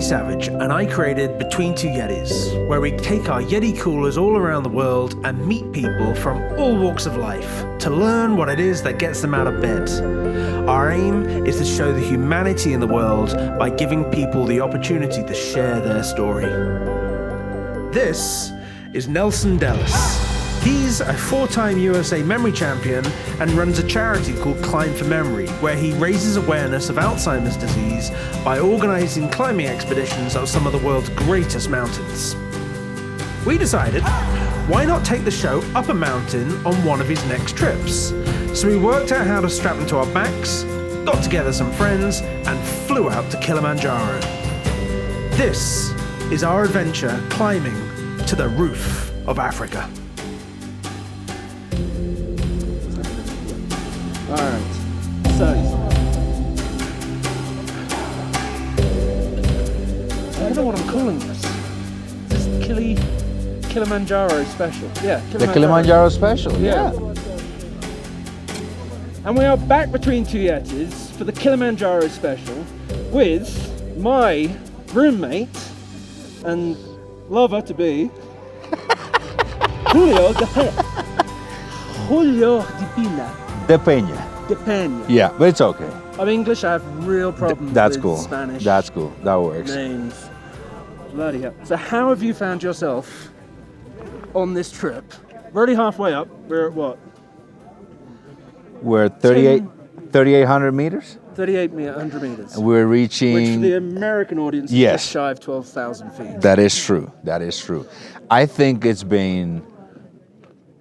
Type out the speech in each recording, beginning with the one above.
Tony Savage, and I created Between Two Yetis, where we take our Yeti coolers all around the world and meet people from all walks of life to learn what it is that gets them out of bed. Our aim is to show the humanity in the world by giving people the opportunity to share their story. This is Nelson Dellis. He's a 4-time USA memory champion and runs a charity called Climb for Memory, where he raises awareness of Alzheimer's disease by organizing climbing expeditions up some of the world's greatest mountains. We decided, why not take the show up a mountain on one of his next trips? So we worked out how to strap them to our backs, got together some friends, and flew out to Kilimanjaro. This is our adventure climbing to the roof of Africa. Alright, so I don't know what I'm calling this. This is Kilimanjaro special. Yeah, The Kilimanjaro special, yeah. And we are back between two yetis for the Kilimanjaro special with my roommate and lover to be, Julio de Pena. De Pena. De Pena. Yeah, but it's okay. I'm English, I have real problems That's with cool. Spanish. That's cool. That works. Names. Bloody hell. So how have you found yourself on this trip? We're already halfway up. We're at what? We're 3,800 meters. 3,800 meters. We're Which for reaching. the American audience is Yes. just shy of 12,000 feet. That is true. That is true. I think it's been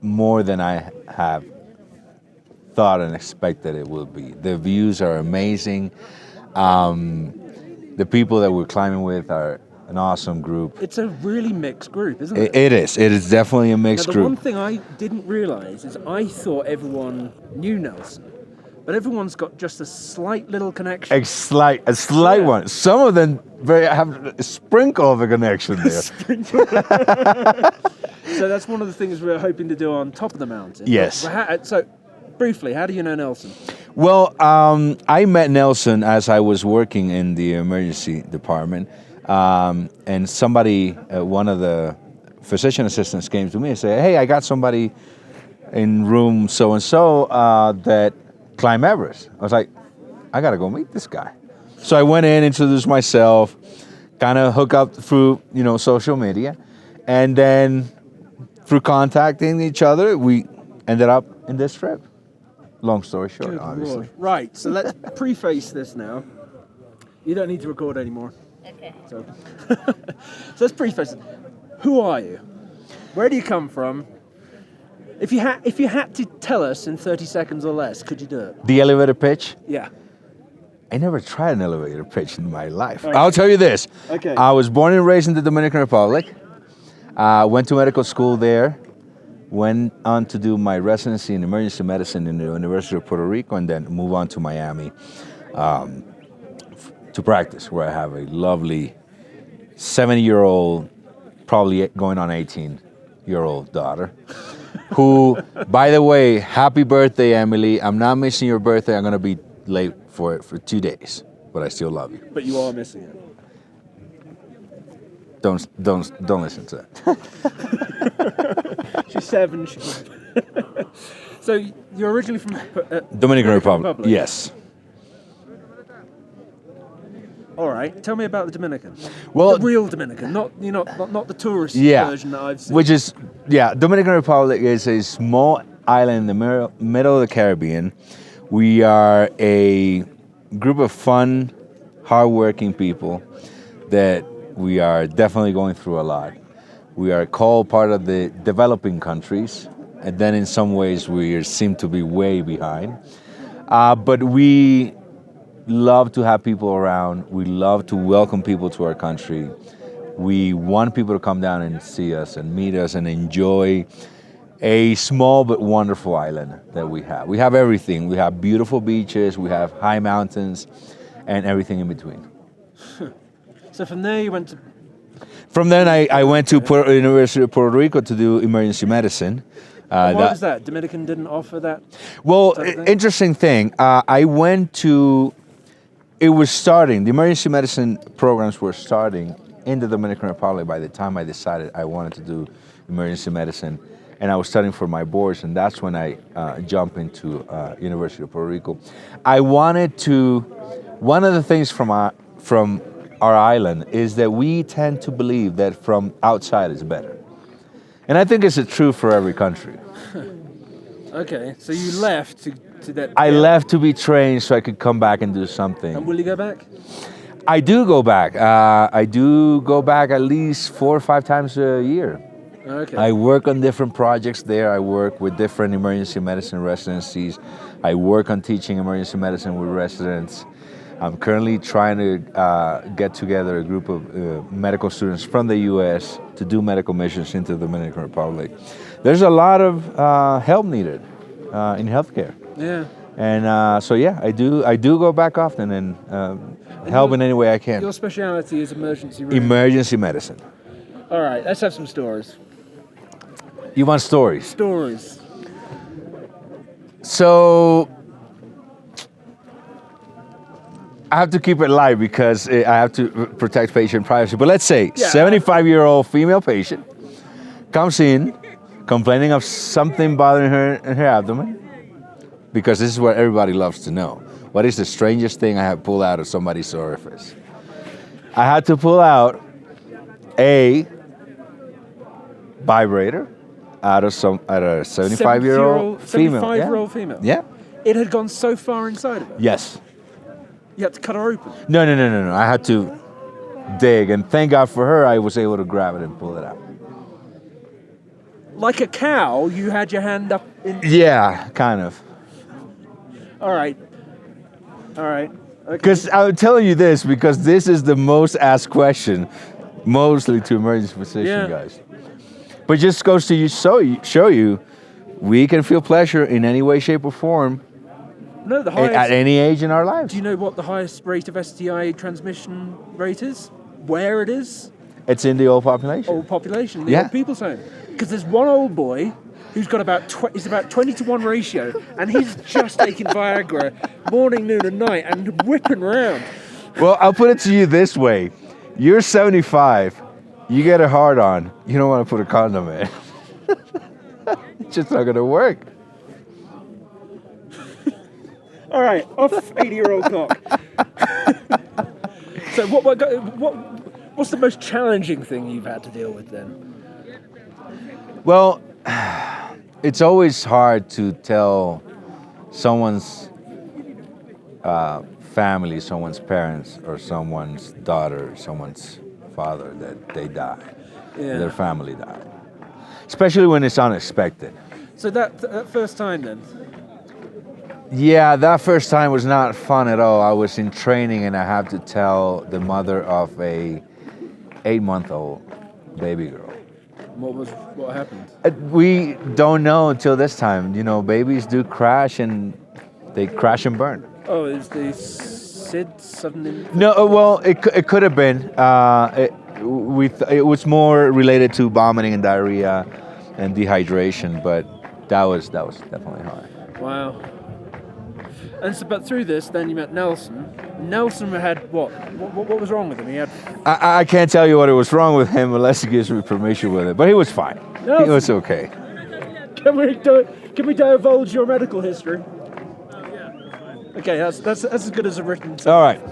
more than I have thought and expected it will be. The views are amazing. The people that we're climbing with are an awesome group. It's a really mixed group, isn't it? It is. It is definitely a mixed Now, the one group. thing I didn't realise is I thought everyone knew Nelson, but everyone's got just a slight little connection. A slight Yeah. one. Some of them have a sprinkle of a connection there. So that's one of the things we're hoping to do on top of the mountain. Yes. So, briefly, how do you know Nelson? Well, I met Nelson as I was working in the emergency department, and somebody, one of the physician assistants, came to me and said, "Hey, I got somebody in room so and so that climb Everest." I was like, "I gotta go meet this guy." So I went in, introduced myself, kind of hook up through social media, and then through contacting each other, we ended up in this trip. Long story short, Good obviously. Lord. Right, so let's preface this now. You don't need to record anymore. Okay. So, so let's preface it. Who are you? Where do you come from? If you had to tell us in 30 seconds or less, could you do it? The elevator pitch. Yeah. I never tried an elevator pitch in my life. Okay. I'll tell you this. Okay. I was born and raised in the Dominican Republic. Went to medical school there. Went on to do my residency in emergency medicine in the University of Puerto Rico, and then move on to Miami to practice, where I have a lovely 70-year-old, probably going on 18-year-old daughter, who, by the way, happy birthday, Emily. I'm not missing your birthday. I'm going to be late for 2 days, but I still love you. But you are missing it. Don't listen to that. She's 7. So you're originally from Dominican Republic. Yes. All right. Tell me about the Dominican. Well, the real Dominican, not the tourist version that I've seen. Which is Dominican Republic is a small island in the middle of the Caribbean. We are a group of fun, hardworking people that we are definitely going through a lot. We are called part of the developing countries, and then in some ways we seem to be way behind. But we love to have people around. We love to welcome people to our country. We want people to come down and see us and meet us and enjoy a small but wonderful island that we have. We have everything. We have beautiful beaches, we have high mountains, and everything in between. So from there you went to... From then I went to University of Puerto Rico to do emergency medicine. Why was that? Dominican didn't offer that? Well, type of thing? interesting thing. I went to it was starting. The emergency medicine programs were starting in the Dominican Republic by the time I decided I wanted to do emergency medicine, and I was studying for my boards, and that's when I jumped into University of Puerto Rico. I wanted to. One of the things from our island is that we tend to believe that from outside is better, and I think it's true for every country. Okay, so you left to that. I left to be trained so I could come back and do something. And will you go back? I do go back. I do go back at least 4 or 5 times a year. Okay. I work on different projects there. I work with different emergency medicine residencies. I work on teaching emergency medicine with residents. I'm currently trying to get together a group of medical students from the U.S. to do medical missions into the Dominican Republic. There's a lot of help needed in healthcare. Yeah. And so yeah, I do go back often and help in any way I can. Your speciality is emergency room. Emergency medicine. All right, let's have some stories. You want stories? Stories. So I have to keep it light because I have to protect patient privacy. But let's say 75-year-old female patient comes in complaining of something bothering her in her abdomen, because this is what everybody loves to know. What is the strangest thing I have pulled out of somebody's orifice? I had to pull out a vibrator out of a 75-year-old female. 75-year-old female? Yeah. It had gone so far inside of her? Yes. You had to cut her open? No. I had to dig, and thank God for her, I was able to grab it and pull it out. Like a cow, you had your hand up in... Yeah, kind of. All right. Okay. Because I'm telling you this because this is the most asked question, mostly to emergency physician guys. But it just goes to show you, we can feel pleasure in any way, shape, or form. No, the highest, at any age in our lives. Do you know what the highest rate of STI transmission rate is? Where it is? It's in the old population. Old population, the old people's home. Because there's one old boy who's got about 20-to-1 ratio, and he's just taking Viagra morning, noon, and night, and whipping around. Well, I'll put it to you this way: you're 75, you get a hard on, you don't want to put a condom in. It's just not going to work. All right, off 80-year-old cock. So what's the most challenging thing you've had to deal with then? Well, it's always hard to tell someone's family, someone's parents, or someone's daughter, someone's father that they died, their family died, especially when it's unexpected. So that first time then? Yeah, that first time was not fun at all. I was in training and I had to tell the mother of a 8-month-old baby girl. What happened? We don't know until this time. You know, babies do crash and they crash and burn. Oh, is the SID suddenly? No, well, it could have been. It was more related to vomiting and diarrhea and dehydration, but that was definitely hard. Wow. And so, but through this, then you met Nelson. Nelson had what? What was wrong with him? He had. I can't tell you what was wrong with him unless he gives me permission with it. But he was fine. Nelson. He was okay. Can we divulge your medical history? Okay, that's as good as a written. All right.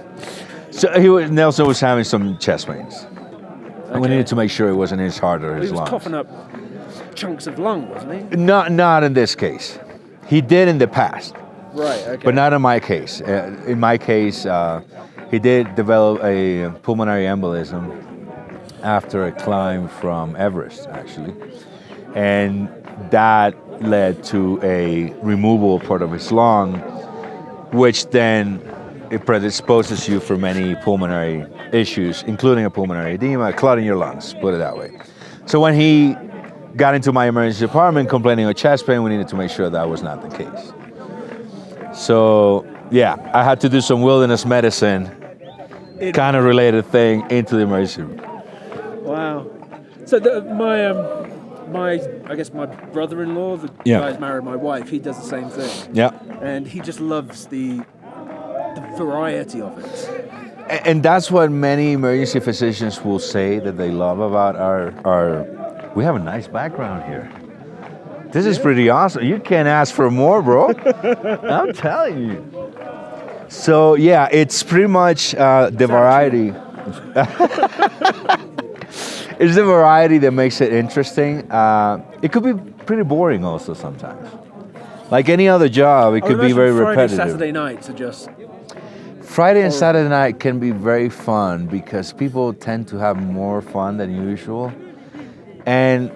So Nelson was having some chest pains. And we needed to make sure it wasn't his heart or his lungs. He was coughing up chunks of lung, wasn't he? Not in this case. He did in the past. Right, okay. But not in my case. In my case, he did develop a pulmonary embolism after a climb from Everest, actually. And that led to a removal part of his lung, which then it predisposes you for many pulmonary issues, including a pulmonary edema, a clot in your lungs, put it that way. So when he got into my emergency department complaining of chest pain, we needed to make sure that was not the case. So, yeah, I had to do some wilderness medicine, kind of related thing into the emergency room. Wow. So my brother-in-law, the guy who's married my wife, he does the same thing. Yeah. And he just loves the variety of it. And that's what many emergency physicians will say that they love about our we have a nice background here. This is pretty awesome. You can't ask for more, bro. I'm telling you. So yeah, it's pretty much the variety. It's the variety that makes it interesting. It could be pretty boring also sometimes. Like any other job, it could be very repetitive. Saturday nights are just... Friday and Saturday night can be very fun because people tend to have more fun than usual. And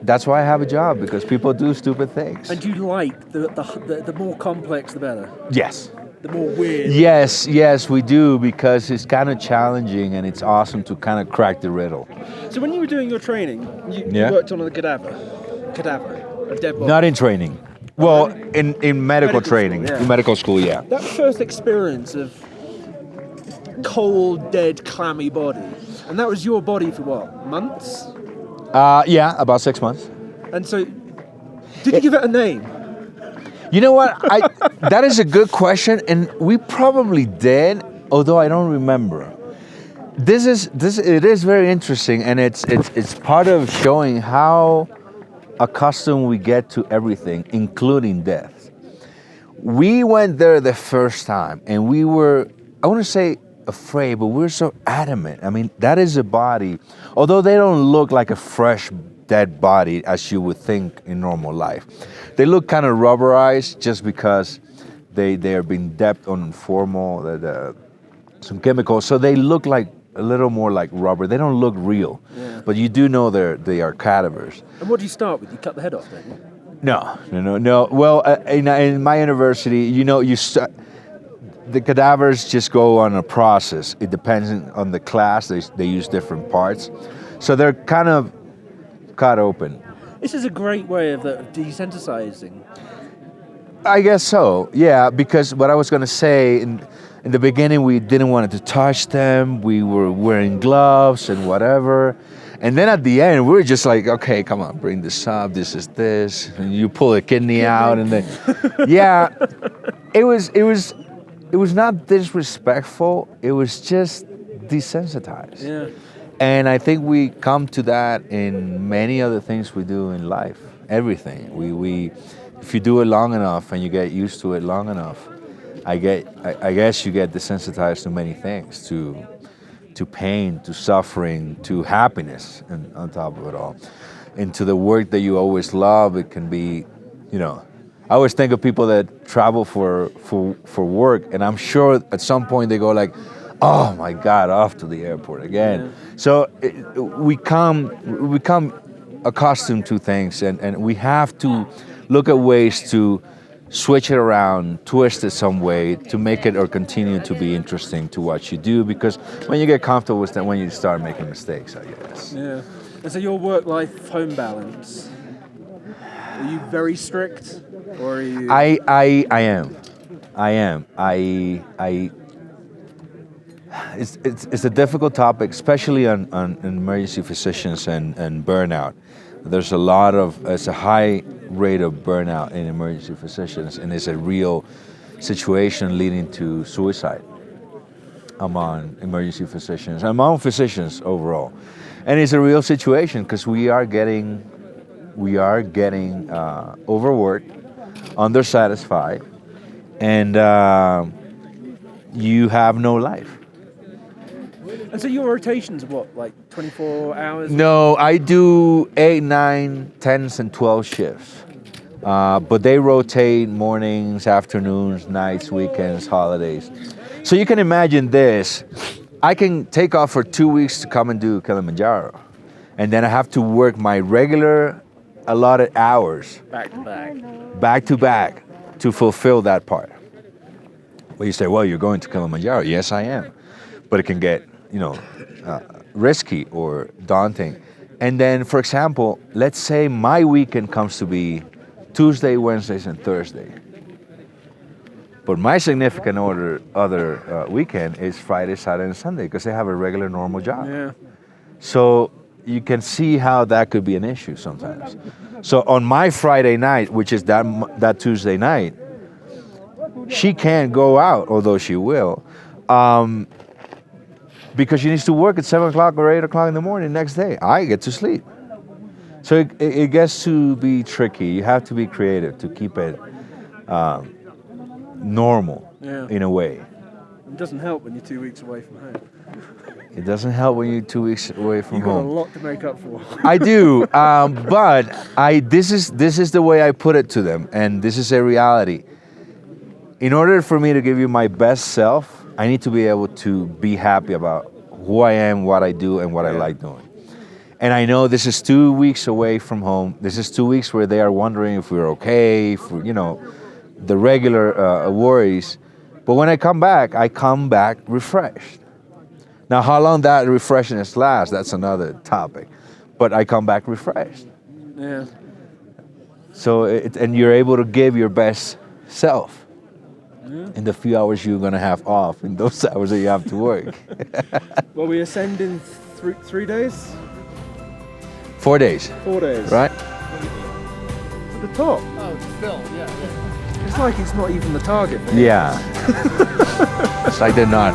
that's why I have a job, because people do stupid things. And you like the more complex, the better? Yes. The more weird? Yes, we do, because it's kind of challenging and it's awesome to kind of crack the riddle. So when you were doing your training, you worked on a cadaver, a dead body? Not in training. Well, in medical training, school, in medical school, yeah. That first experience of cold, dead, clammy body, and that was your body for what, months? Yeah, about 6 months. And so, did you give it a name? You know what? That is a good question, and we probably did, although I don't remember. It is very interesting, and it's part of showing how accustomed we get to everything, including death. We went there the first time, and we were, I want to say afraid, but we were so adamant. I mean, that is a body, although they don't look like a fresh dead body as you would think in normal life. They look kind of rubberized just because they are being dipped on some chemicals, so they look like a little more like rubber. They don't look real, but you do know they are cadavers. And what do you start with? You cut the head off, don't you? No. Well, in my university, the cadavers just go on a process. It depends on the class. They use different parts, so they're kind of cut open. This is a great way of desensitizing. I guess so, yeah, because what I was going to say, in the beginning, we didn't want to touch them. We were wearing gloves and whatever. And then at the end, we were just like, okay, come on, bring this up. This is this. And you pull a kidney out. And then, yeah, it was not disrespectful. It was just desensitized. Yeah. And I think we come to that in many other things we do in life. Everything. If you do it long enough and you get used to it long enough, I guess you get desensitized to many things, to pain, to suffering, to happiness, and on top of it all, and to the work that you always love. It can be, I always think of people that travel for work, and I'm sure at some point they go like, oh my God, off to the airport again. Yeah. So we come accustomed to things, and we have to look at ways to switch it around, twist it some way to make it or continue to be interesting to what you do, because when you get comfortable with that, when you start making mistakes, I guess. Yeah. And so your work-life home balance, are you very strict, or are you... I am. It's a difficult topic, especially on emergency physicians and burnout. There's it's a high rate of burnout in emergency physicians, and it's a real situation leading to suicide among emergency physicians, among physicians overall. And it's a real situation because we are getting overworked, undersatisfied, and you have no life. And so your rotations are what, like 24 hours? No, I do 8, 9, 10s, and 12 shifts. But they rotate mornings, afternoons, nights, weekends, holidays. So you can imagine this. I can take off for 2 weeks to come and do Kilimanjaro. And then I have to work my regular allotted hours. Back to back to fulfill that part. Well, you say, well, you're going to Kilimanjaro. Yes, I am. But it can get, risky or daunting. And then, for example, let's say my weekend comes to be Tuesday, Wednesdays, and Thursday. But my significant other weekend is Friday, Saturday, and Sunday because they have a regular, normal job. Yeah. So you can see how that could be an issue sometimes. So on my Friday night, which is that Tuesday night, She can't go out, although she will, because she needs to work at 7 o'clock or 8 o'clock in the morning next day. I get to sleep. So it gets to be tricky. You have to be creative to keep it normal in a way. It doesn't help when you're 2 weeks away from home. It doesn't help when you're 2 weeks away from You've got home. a lot to make up for. I do, but this is the way I put it to them, and this is a reality. In order for me to give you my best self, I need to be able to be happy about who I am, what I do, and what I like doing. And I know this is 2 weeks away from home. This is 2 weeks where they are wondering if we're okay, if we're, the regular worries. But when I come back refreshed. Now, how long that refreshness lasts, that's another topic. But I come back refreshed. Yeah. So, and you're able to give your best self in the few hours you're going to have off, in those hours that you have to work. Well, we ascend in 3 days? 4 days. 4 days. Right? To the top. Oh, it's Phil, yeah. It's like it's not even the target. Yeah. It's like they're not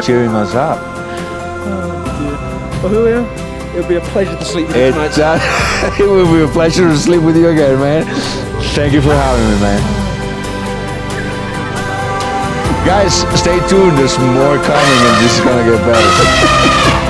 cheering us up. Well, Julio, it'll be a pleasure to sleep with you tonight. It will be a pleasure to sleep with you again, man. Thank you for having me, man. Guys, stay tuned. There's more coming, and this is gonna get better.